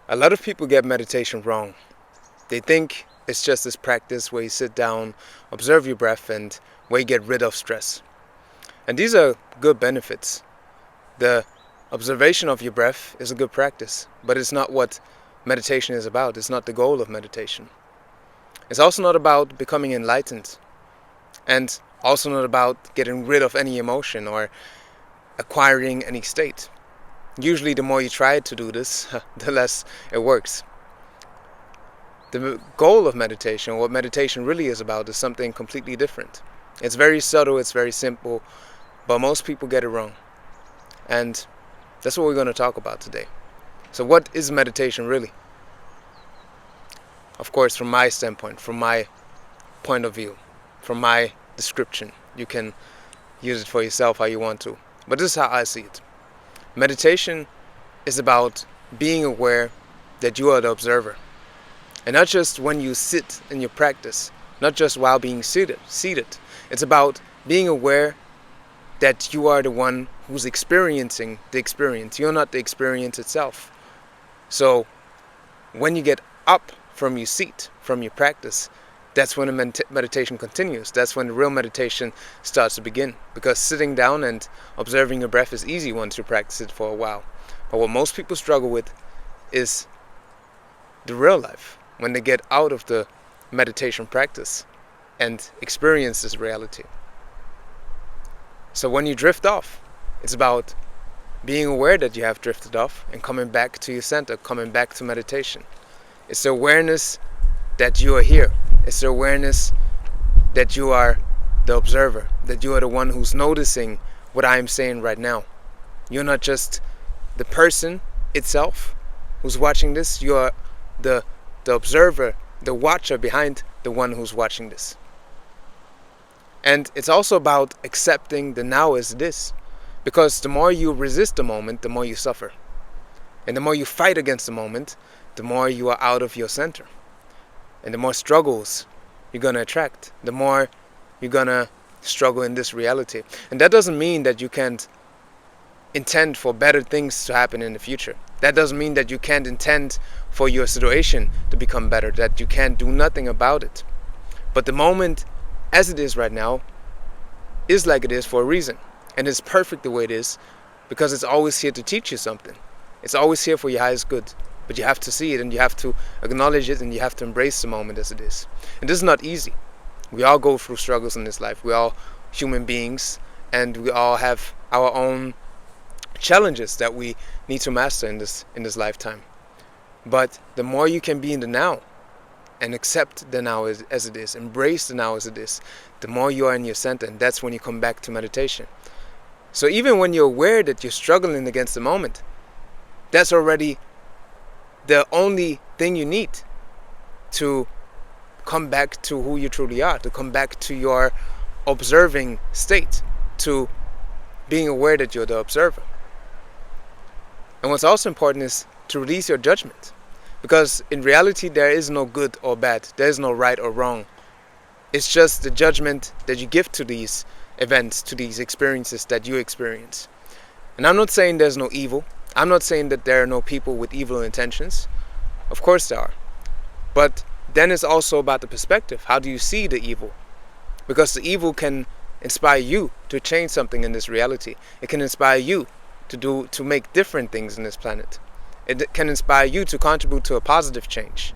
A lot of people get meditation wrong. They think it's just this practice where you sit down, observe your breath, and where you get rid of stress. And these are good benefits. The observation of your breath is a good practice, but it's not what meditation is about. It's not the goal of meditation. It's also not about becoming enlightened, and also not about getting rid of any emotion or acquiring any state. Usually the more you try to do this, the less it works. The goal of meditation, what meditation really is about, is something completely different. It's very subtle, it's very simple, but most people get it wrong. And that's what we're going to talk about today. So what is meditation really? Of course, from my standpoint, from my point of view, from my description. You can use it for yourself how you want to. But this is how I see it. Meditation is about being aware that you are the observer. And not just when you sit in your practice, not just while being seated. It's about being aware that you are the one who's experiencing the experience. You're not the experience itself. So when you get up from your seat, from your practice, that's when the meditation continues. That's when the real meditation starts to begin. Because sitting down and observing your breath is easy once you practice it for a while. But what most people struggle with is the real life. When they get out of the meditation practice and experience this reality. So when you drift off, it's about being aware that you have drifted off and coming back to your center, coming back to meditation. It's the awareness that you are here. It's the awareness that you are the observer, that you are the one who's noticing what I am saying right now. You're not just the person itself who's watching this. You are the observer, the watcher behind the one who's watching this. And it's also about accepting the now as it is. Because the more you resist the moment, the more you suffer. And the more you fight against the moment, the more you are out of your center. And the more struggles you're going to attract, the more you're going to struggle in this reality. And that doesn't mean that you can't intend for better things to happen in the future. That doesn't mean that you can't intend for your situation to become better, that you can't do nothing about it. But the moment as it is right now is like it is for a reason. And it's perfect the way it is because it's always here to teach you something. It's always here for your highest good. But you have to see it and you have to acknowledge it and you have to embrace the moment as it is. And this is not easy. We all go through struggles in this life. We're all human beings and we all have our own challenges that we need to master in this lifetime. But the more you can be in the now and accept the now as it is, embrace the now as it is, the more you are in your center, and that's when you come back to meditation. So even when you're aware that you're struggling against the moment, that's already the only thing you need to come back to who you truly are, to come back to your observing state, to being aware that you're the observer. And what's also important is to release your judgment. Because in reality, there is no good or bad. There is no right or wrong. It's just the judgment that you give to these events, to these experiences that you experience. And I'm not saying there's no evil. I'm not saying that there are no people with evil intentions. Of course there are. But then it's also about the perspective. How do you see the evil? Because the evil can inspire you to change something in this reality. It can inspire you to make different things in this planet. It can inspire you to contribute to a positive change.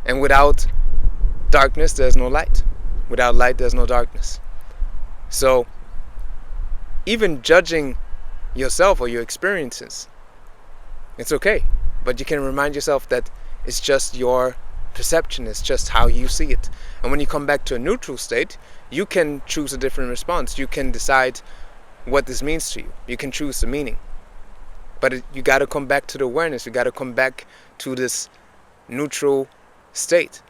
And without darkness, there's no light. Without light, there's no darkness. So even judging yourself or your experiences, it's okay. But you can remind yourself that it's just your perception, it's just how you see it. And when you come back to a neutral state, you can choose a different response. You can decide what this means to you. You can choose the meaning. But you got to come back to the awareness. You got to come back to this neutral state,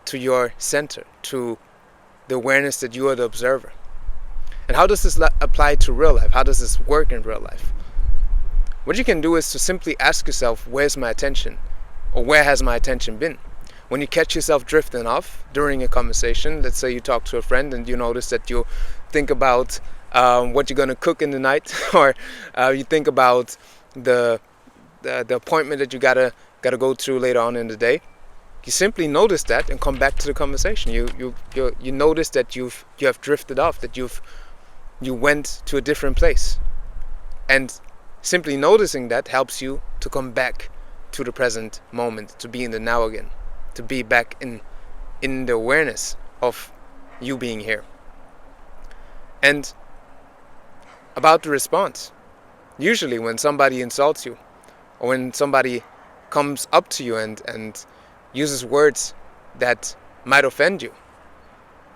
to your center, to the awareness that you are the observer. And how does this apply to real life? How does this work in real life? What you can do is to simply ask yourself, where's my attention? Or where has my attention been? When you catch yourself drifting off during a conversation, let's say you talk to a friend and you notice that you think about what you're going to cook in the night, or you think about the appointment that you got to got to go through later on in the day, you simply notice that and come back to the conversation. You notice that you have drifted off, that you went to a different place, and simply noticing that helps you to come back to the present moment, to be in the now again, to be back in the awareness of you being here. And about the response, usually when somebody insults you, or when somebody comes up to you and uses words that might offend you,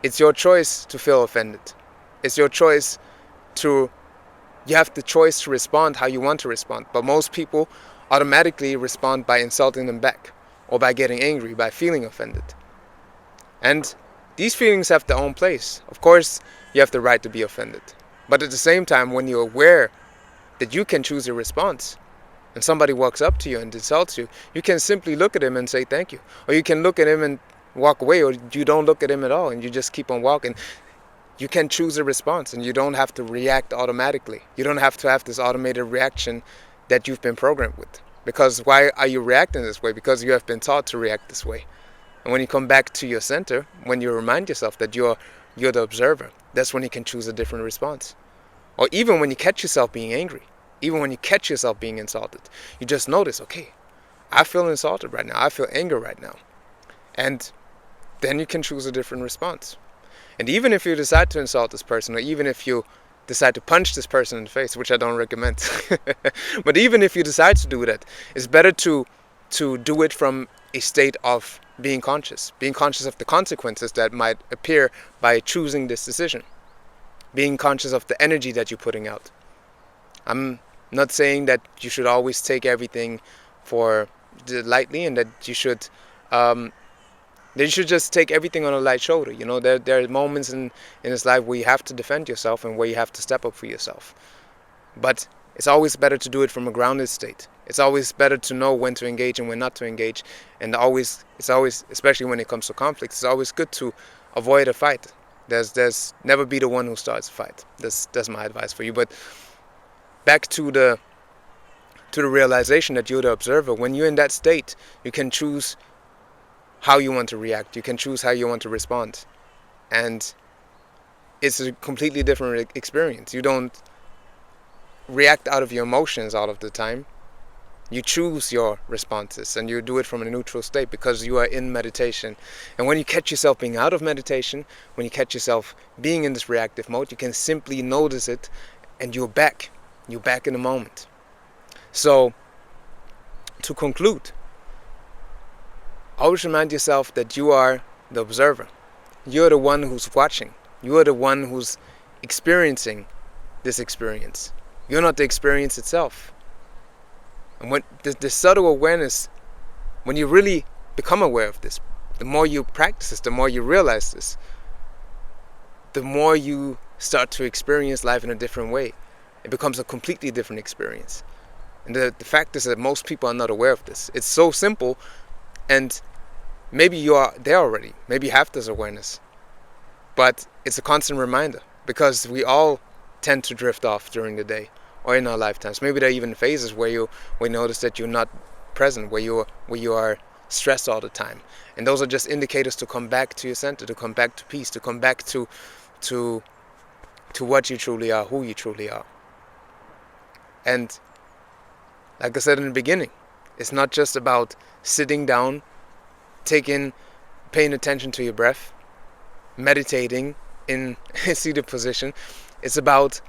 it's your choice to feel offended. It's your choice you have the choice to respond how you want to respond. But most people automatically respond by insulting them back, or by getting angry, by feeling offended. And these feelings have their own place. Of course, you have the right to be offended. But at the same time, when you're aware that you can choose your response, and somebody walks up to you and insults you, you can simply look at him and say thank you. Or you can look at him and walk away, or you don't look at him at all and you just keep on walking. You can choose a response, and you don't have to react automatically. You don't have to have this automated reaction that you've been programmed with. Because why are you reacting this way? Because you have been taught to react this way. And when you come back to your center, when you remind yourself that you're the observer, that's when you can choose a different response. Or even when you catch yourself being angry, even when you catch yourself being insulted, you just notice, okay, I feel insulted right now. I feel anger right now. And then you can choose a different response. And even if you decide to insult this person, or even if you decide to punch this person in the face, which I don't recommend, but even if you decide to do that, it's better to do it from a state of being conscious of the consequences that might appear by choosing this decision, being conscious of the energy that you're putting out. I'm not saying that you should always take everything lightly, and that you should just take everything on a light shoulder. You know, there are moments in this life where you have to defend yourself and where you have to step up for yourself. But it's always better to do it from a grounded state. It's always better to know when to engage and when not to engage. And it's always, especially when it comes to conflict, it's always good to avoid a fight. There's never be the one who starts a fight. That's my advice for you. But back to the realization that you're the observer. When you're in that state, you can choose how you want to react. You can choose how you want to respond. And it's a completely different experience. You don't react out of your emotions all of the time. You choose your responses, and you do it from a neutral state because you are in meditation. And when you catch yourself being out of meditation, when you catch yourself being in this reactive mode, you can simply notice it, and you're back. You're back in the moment. So, to conclude, always remind yourself that you are the observer. You're the one who's watching. You are the one who's experiencing this experience. You're not the experience itself. And when the subtle awareness, when you really become aware of this, the more you practice this, the more you realize this, the more you start to experience life in a different way. It becomes a completely different experience. And the fact is that most people are not aware of this. It's so simple, and maybe you are there already. Maybe you have this awareness. But it's a constant reminder, because we all tend to drift off during the day or in our lifetimes. Maybe there are even phases where you notice that you're not present, where you are stressed all the time. And those are just indicators to come back to your center, to come back to peace, to come back to what you truly are, who you truly are. And like I said in the beginning, it's not just about sitting down, paying attention to your breath, meditating in a seated position. It's about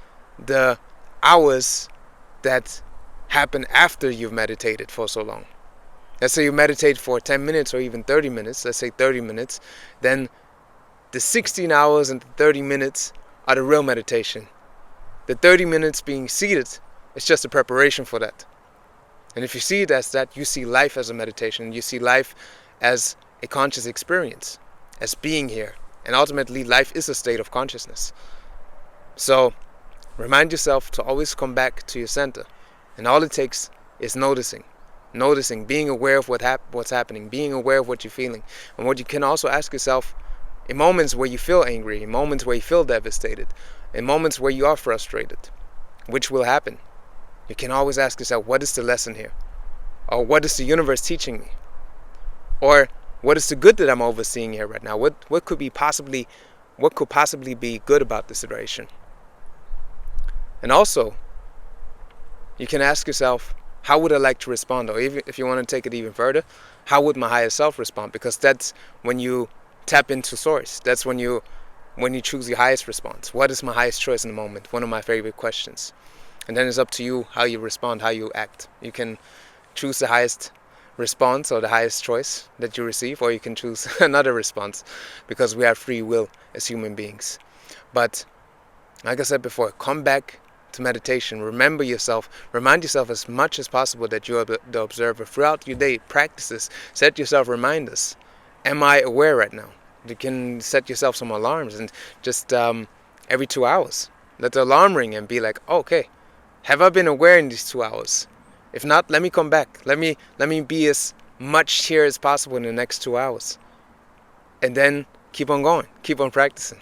the hours that happen after you've meditated for so long. Let's say you meditate for 10 minutes or even 30 minutes, let's say 30 minutes, then the 16 hours and the 30 minutes are the real meditation. The 30 minutes being seated is just a preparation for that. And if you see it as that, you see life as a meditation. You see life as a conscious experience, as being here. And ultimately, life is a state of consciousness. So, remind yourself to always come back to your center. And all it takes is noticing, being aware of what's happening, being aware of what you're feeling. And what you can also ask yourself, in moments where you feel angry, in moments where you feel devastated, in moments where you are frustrated, which will happen, you can always ask yourself, what is the lesson here? Or what is the universe teaching me? Or what is the good that I'm overseeing here right now? What could possibly be good about the situation? And also, you can ask yourself, how would I like to respond? Or even if you want to take it even further, how would my higher self respond? Because that's when you tap into source. That's when you choose your highest response. What is my highest choice in the moment? One of my favorite questions. And then it's up to you how you respond, how you act. You can choose the highest response or the highest choice that you receive, or you can choose another response, because we have free will as human beings. But like I said before, come back to meditation. Remember yourself. Remind yourself as much as possible that you are the observer. Throughout your day, practices. Set yourself reminders. Am I aware right now? You can set yourself some alarms, and just every 2 hours, let the alarm ring and be like, oh, okay, have I been aware in these 2 hours? If not, let me come back. Let me be as much here as possible in the next 2 hours. And then keep on going. Keep on practicing.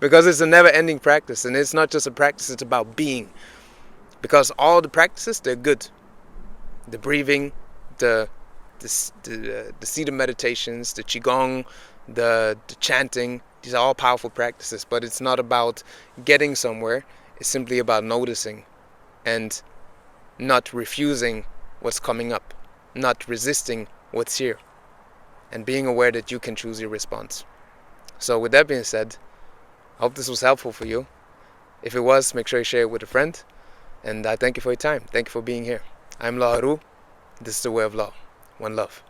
Because it's a never-ending practice. And it's not just a practice, it's about being. Because all the practices, they're good. The breathing, the seated meditations, the Qigong, the chanting, these are all powerful practices. But it's not about getting somewhere. It's simply about noticing and not refusing what's coming up, not resisting what's here, and being aware that you can choose your response. So with that being said, I hope this was helpful for you. If it was, make sure you share it with a friend. And I thank you for your time. Thank you for being here. I'm Law Haru. This is the way of law. One love.